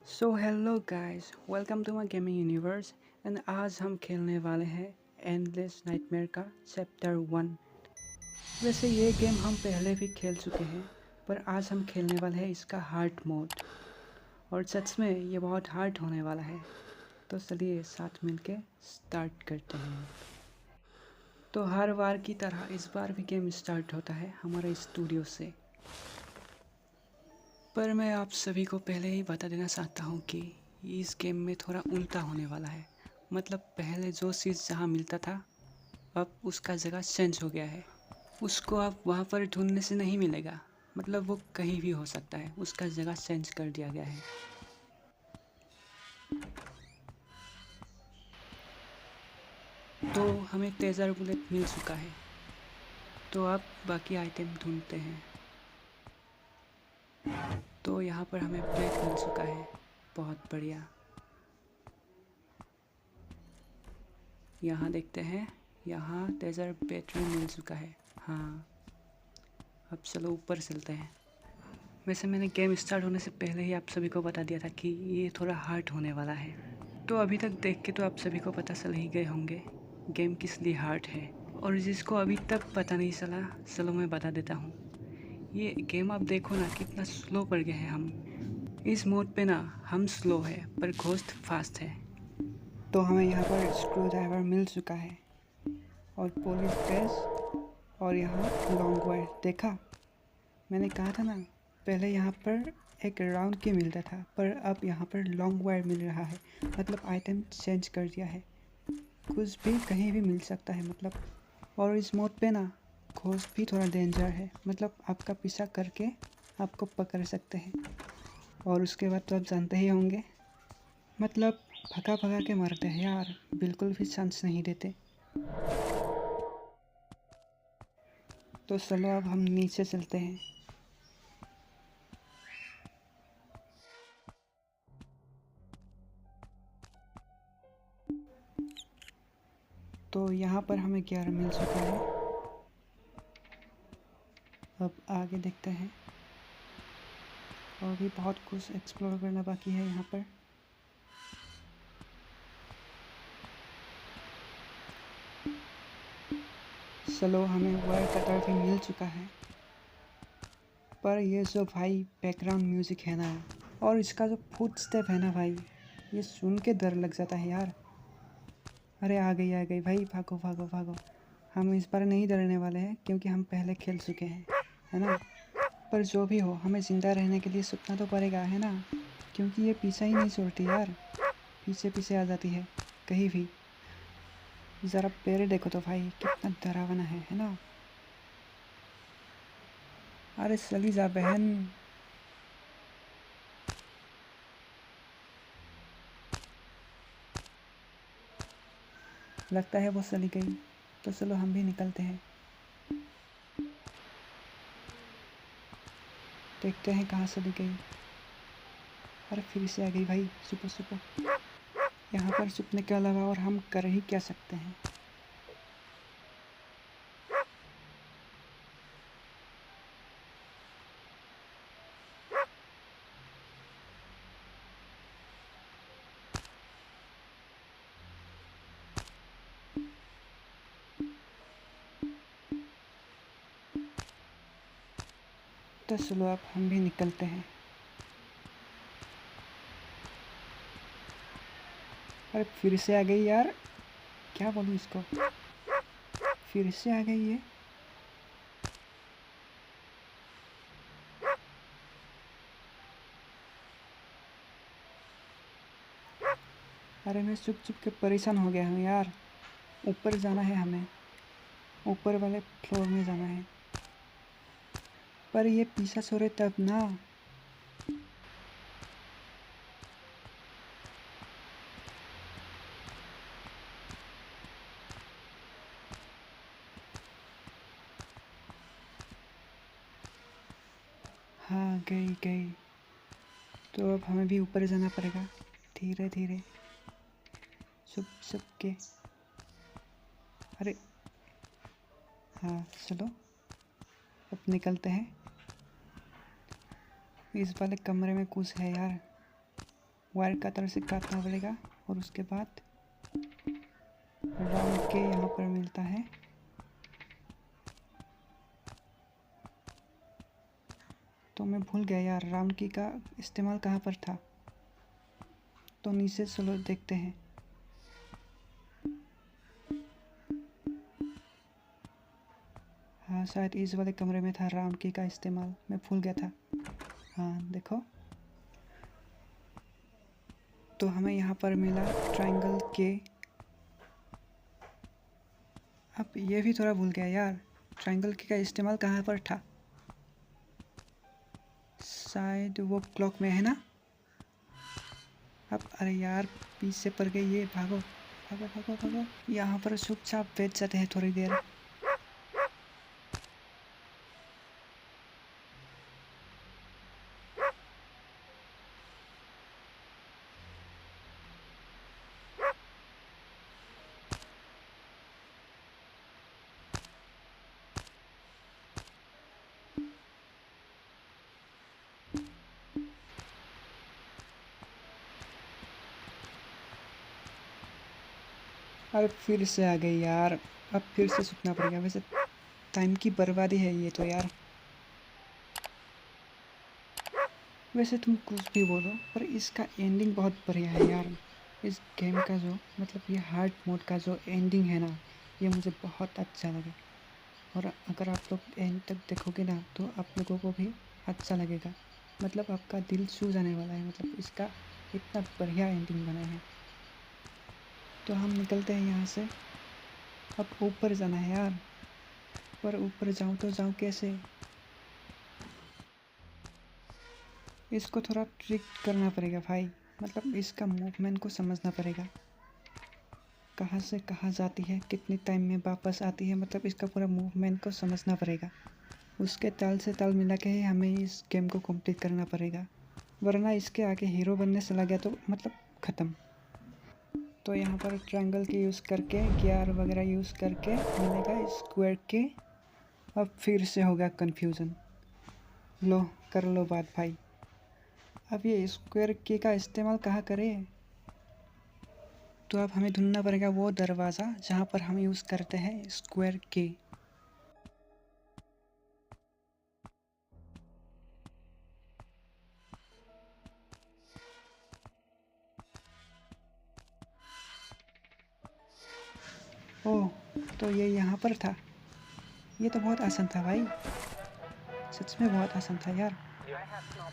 So hello guys, welcome to my gaming universe. And आज हम खेलने वाले हैं एंडलेस नाइटमेयर का चैप्टर 1। वैसे ये गेम हम पहले भी खेल चुके हैं, पर आज हम खेलने वाले हैं इसका हार्ड मोड। और सच में ये बहुत हार्ड होने वाला है। तो चलिए साथ मिलके स्टार्ट करते हैं। तो हर बार की तरह इस बार भी गेम स्टार्ट होता है हमारे स्टूडियो से। पर मैं आप सभी को पहले ही बता देना चाहता हूँ कि इस गेम में थोड़ा उल्टा होने वाला है। मतलब पहले जो चीज़ जहाँ मिलता था, अब उसका जगह चेंज हो गया है। उसको आप वहाँ पर ढूंढने से नहीं मिलेगा। मतलब वो कहीं भी हो सकता है, उसका जगह चेंज कर दिया गया है। तो हमें तेज़र बुलेट मिल चुका है, तो अब बाकी आइटम ढूंढते हैं। तो यहाँ पर हमें प्लेट मिल चुका है, बहुत बढ़िया। यहाँ देखते हैं, यहाँ तेज़र बैटरी मिल चुका है। हाँ, अब चलो ऊपर चलते हैं। वैसे मैंने गेम स्टार्ट होने से पहले ही आप सभी को बता दिया था कि ये थोड़ा हार्ड होने वाला है। तो अभी तक देख के तो आप सभी को पता चल ही गए होंगे गेम किस लिए हार्ड है। और जिसको अभी तक पता नहीं चला, चलो मैं बता देता हूँ। ये गेम आप देखो ना, कितना स्लो पड़ गए हैं हम। इस मोड पे ना हम स्लो है, पर घोस्ट फास्ट है। तो हमें यहाँ पर स्क्रू ड्राइवर मिल चुका है, और पुलिस ड्रेस, और यहाँ लॉन्ग वायर। देखा, मैंने कहा था ना, पहले यहाँ पर एक राउंड की मिलता था, पर अब यहाँ पर लॉन्ग वायर मिल रहा है। मतलब आइटम चेंज कर दिया है, कुछ भी कहीं भी मिल सकता है मतलब। और इस मोड पे ना घोस्ट भी थोड़ा डेंजर है। मतलब आपका पीछा करके आपको पकड़ सकते हैं। और उसके बाद तो आप जानते ही होंगे, मतलब भगा भगा के मारते हैं यार, बिल्कुल भी चांस नहीं देते। तो चलो अब हम नीचे चलते हैं। तो यहाँ पर हमें 11 मिल चुका है। अब आगे देखते हैं, और भी बहुत कुछ एक्सप्लोर करना बाकी है यहाँ पर। चलो, हमें वायर कटर भी मिल चुका है। पर ये जो भाई बैकग्राउंड म्यूज़िक है ना, और इसका जो फुट स्टेप है ना भाई, ये सुन के डर लग जाता है यार। अरे आ गई भाई, भागो भागो भागो। हम इस बार नहीं डरने वाले हैं, क्योंकि हम पहले खेल चुके हैं, है ना। पर जो भी हो, हमें ज़िंदा रहने के लिए सोचना तो पड़ेगा, है ना। क्योंकि ये पीछा ही नहीं छोड़ती यार, पीछे पीछे आ जाती है कहीं भी। ज़रा पैर देखो तो भाई, कितना डरावना है ना। अरे चली जा बहन। लगता है वो चली गई, तो चलो हम भी निकलते हैं। देखते हैं कहाँ चली गई। अरे फिर से आ गई भाई, सुपर सुपर। यहाँ पर छुपने के अलावा और हम कर ही क्या सकते हैं। तो चलो अब हम भी निकलते हैं। अरे फिर से आ गई यार, क्या बोलूँ इसको, फिर से आ गई है। अरे मैं चुप चुप के परेशान हो गया हूँ यार। ऊपर जाना है हमें, ऊपर वाले फ्लोर में जाना है। पर ये पीछा छोड़े तब ना। हाँ गई गई। तो अब हमें भी ऊपर जाना पड़ेगा, धीरे धीरे, छुप छुप के। अरे हाँ चलो, अब निकलते हैं। इस वाले कमरे में कुछ है यार। वायर कटर से काटना पड़ेगा और उसके बाद राउंड के यहाँ पर मिलता है। तो मैं भूल गया यार राउंड की का इस्तेमाल कहाँ पर था। तो नीचे चलो देखते हैं। हाँ शायद इस वाले कमरे में था राउंड की का इस्तेमाल, मैं भूल गया था। हाँ देखो, तो हमें यहाँ पर मिला ट्रायंगल के। अब ये भी थोड़ा भूल गया यार, ट्रायंगल के का इस्तेमाल कहाँ पर था। शायद वो क्लॉक में है ना। अब अरे यार पीछे पड़ गई ये, भागो भागो भागो भागो। यहाँ पर चुपचाप बैठ जाते हैं थोड़ी देर। अरे फिर से आ गई यार, अब फिर से सुनना पड़ेगा। वैसे टाइम की बर्बादी है ये तो यार। वैसे तुम कुछ भी बोलो पर इसका एंडिंग बहुत बढ़िया है यार। इस गेम का जो मतलब ये हार्ड मोड का जो एंडिंग है ना, ये मुझे बहुत अच्छा लगा। और अगर आप लोग एंड तक देखोगे ना तो आप लोगों को भी अच्छा लगेगा। मतलब आपका दिल छू जाने वाला है, मतलब इसका इतना बढ़िया एंडिंग बना है। तो हम निकलते हैं यहाँ से। अब ऊपर जाना है यार, पर ऊपर जाऊँ तो जाऊँ कैसे। इसको थोड़ा ट्रिक करना पड़ेगा भाई, मतलब इसका मूवमेंट को समझना पड़ेगा। कहाँ से कहाँ जाती है, कितने टाइम में वापस आती है, मतलब इसका पूरा मूवमेंट को समझना पड़ेगा। उसके ताल से ताल मिला के ही हमें इस गेम को कंप्लीट करना पड़ेगा, वरना इसके आगे हीरो बनने चला गया तो मतलब ख़त्म। तो यहाँ पर ट्रायंगल के यूज़ करके, गियर वगैरह यूज़ करके मिलेगा स्क्वायर के। अब फिर से होगा कन्फ्यूज़न। लो कर लो बात भाई। अब ये स्क्वायर के का इस्तेमाल कहाँ करें। तो अब हमें ढूंढना पड़ेगा वो दरवाज़ा जहाँ पर हम यूज़ करते हैं स्क्वायर के। ओह, तो ये यहाँ पर था। ये तो बहुत आसान था भाई, सच में बहुत आसान था यार।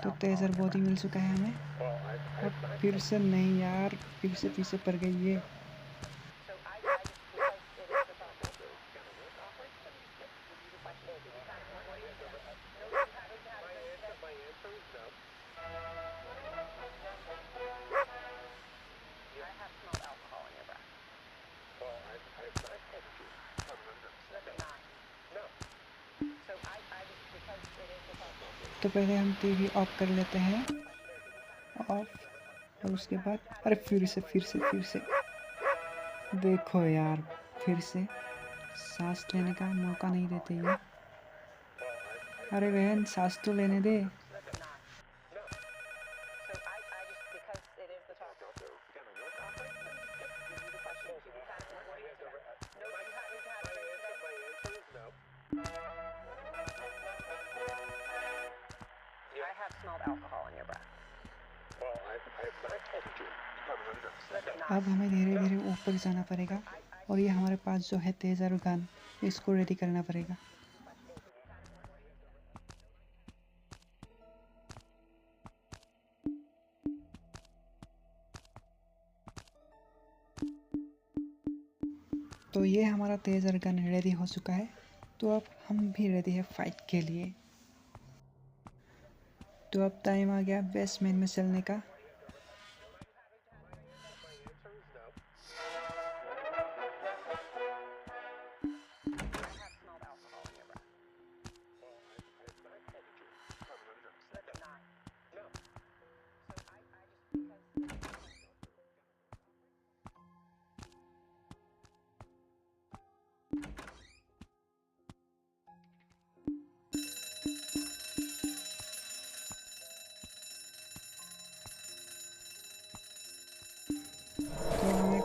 तो तेज़र बॉडी मिल चुका है हमें। अब फिर से नहीं यार, फिर से पीछे पड़ गई ये। तो पहले हम टीवी ऑफ कर लेते हैं, ऑफ। और उसके बाद अरे फिर से देखो यार, फिर से सांस लेने का मौका नहीं देते ये। अरे बहन सांस तो लेने दे। अब हमें धीरे धीरे ऊपर जाना पड़ेगा और ये हमारे पास जो है तेज़र गन, इसको रेडी करना पड़ेगा। तो ये हमारा तेज़र गन रेडी हो चुका है। तो अब हम भी रेडी है फाइट के लिए। तो अब टाइम आ गया बेसमेंट में चलने का।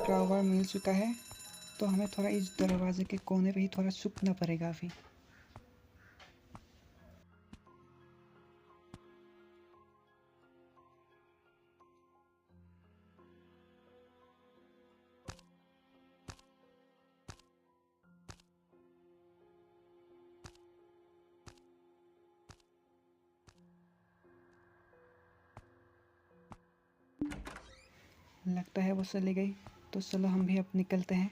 क्राउबार मिल चुका है, तो हमें थोड़ा इस दरवाजे के कोने पे ही थोड़ा छुपना पड़ेगा अभी। लगता है वो चली गई, तो चलो हम भी अब निकलते हैं।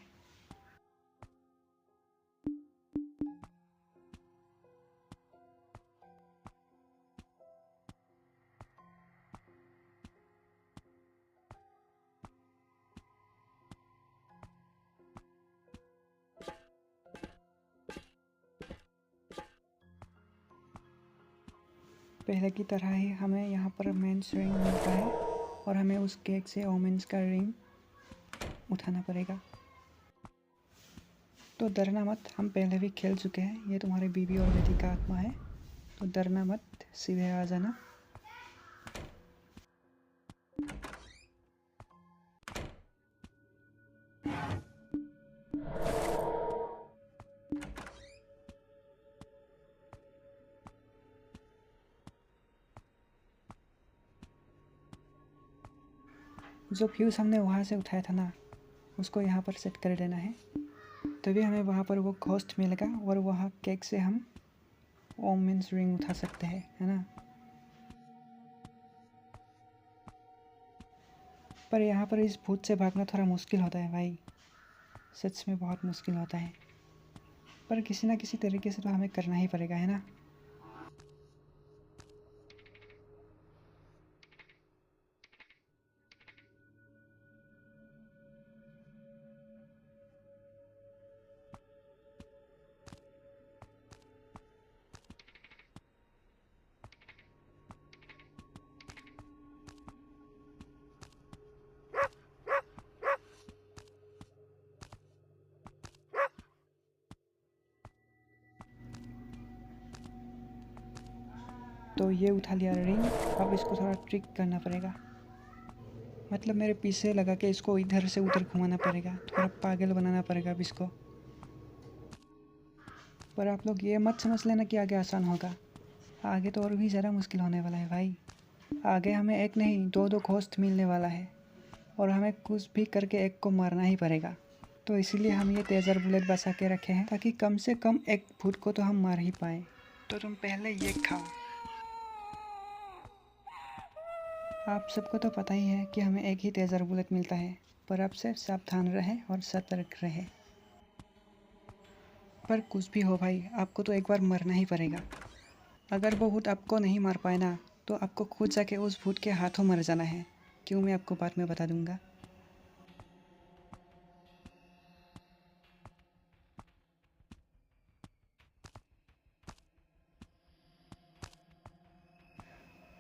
पहले की तरह ही हमें यहाँ पर मेंस रिंग मिलता है और हमें उस केक से ओमेंस का रिंग उठाना पड़ेगा। तो डरना मत, हम पहले भी खेल चुके हैं, ये तुम्हारी बीवी और बेटी का आत्मा है, तो डरना मत, सीधे आ जाना। जो फ्यूज़ हमने वहाँ से उठाया था ना, उसको यहाँ पर सेट कर देना है, तभी हमें वहाँ पर वो घोस्ट मिलेगा और वहाँ केक से हम ओमेंस रिंग उठा सकते हैं, है ना। पर यहाँ पर इस भूत से भागना थोड़ा मुश्किल होता है भाई, सच में बहुत मुश्किल होता है, पर किसी ना किसी तरीके से तो हमें करना ही पड़ेगा, है ना। तो ये उठा लिया रिंग, अब इसको थोड़ा ट्रिक करना पड़ेगा, मतलब मेरे पीछे लगा के इसको इधर से उधर घुमाना पड़ेगा, थोड़ा पागल बनाना पड़ेगा अब इसको। पर आप लोग ये मत समझ लेना कि आगे आसान होगा, आगे तो और भी ज़्यादा मुश्किल होने वाला है भाई। आगे हमें एक नहीं दो दो घोस्ट मिलने वाला है और हमें कुछ भी करके एक को मारना ही पड़ेगा। तो इसीलिए हम ये तेज़र बुलेट बचा के रखे हैं, ताकि कम से कम एक भूत को तो हम मार ही पाए। तो तुम पहले ये खाओ। आप सबको तो पता ही है कि हमें एक ही तेज़र बुलेट मिलता है, पर अब से सावधान रहें और सतर्क रहें। पर कुछ भी हो भाई, आपको तो एक बार मरना ही पड़ेगा। अगर वो भूत आपको नहीं मार पाए ना, तो आपको खुद जाके उस भूत के हाथों मर जाना है। क्यों, मैं आपको बाद में बता दूंगा।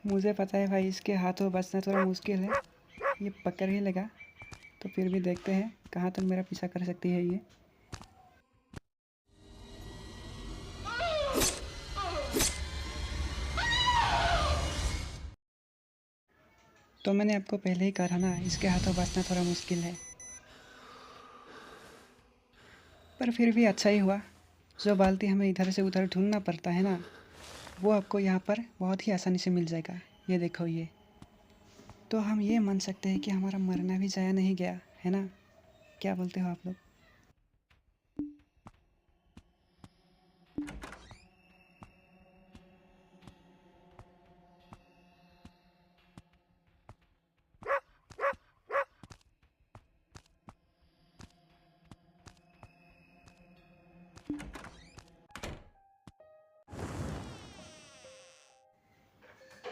मुझे पता है भाई, इसके हाथों बचना थोड़ा मुश्किल है, ये पकड़ ही लेगा, तो फिर भी देखते हैं कहाँ तक मेरा पीछा कर सकती है ये। तो मैंने आपको पहले ही कहा था ना, इसके हाथों बचना थोड़ा मुश्किल है, पर फिर भी अच्छा ही हुआ। जो बाल्टी हमें इधर से उधर ढूंढना पड़ता है ना, वो आपको यहाँ पर बहुत ही आसानी से मिल जाएगा। ये देखो ये, तो हम ये मान सकते हैं कि हमारा मरना भी जाया नहीं गया, है ना। क्या बोलते हो आप लोग।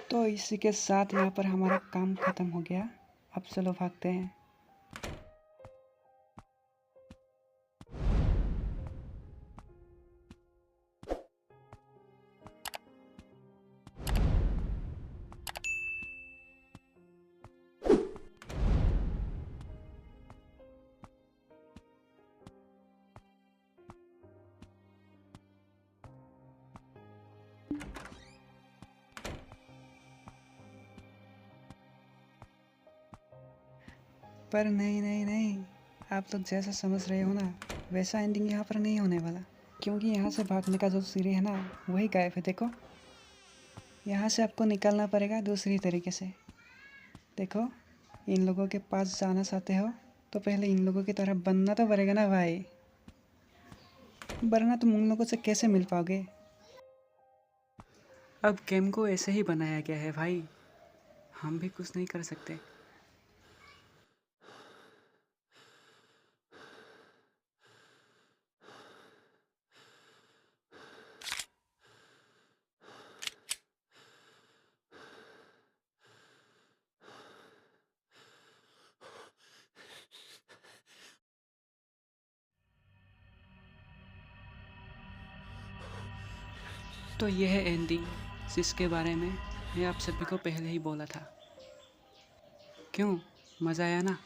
तो इसी के साथ यहाँ पर हमारा काम ख़त्म हो गया। अब चलो भागते हैं। पर नहीं नहीं नहीं, आप लोग जैसा समझ रहे हो ना, वैसा एंडिंग यहाँ पर नहीं होने वाला, क्योंकि यहाँ से भागने का जो सीढ़ी है ना, वही गायब है। देखो, यहाँ से आपको निकलना पड़ेगा दूसरी तरीके से। देखो, इन लोगों के पास जाना चाहते हो तो पहले इन लोगों की तरह बनना तो पड़ेगा ना भाई, वरना तुम उन लोगों से कैसे मिल पाओगे। अब गेम को ऐसे ही बनाया गया है भाई, हम भी कुछ नहीं कर सकते। तो यह है एंडिंग, जिसके बारे में मैं आप सभी को पहले ही बोला था। क्यों, मज़ा आया ना?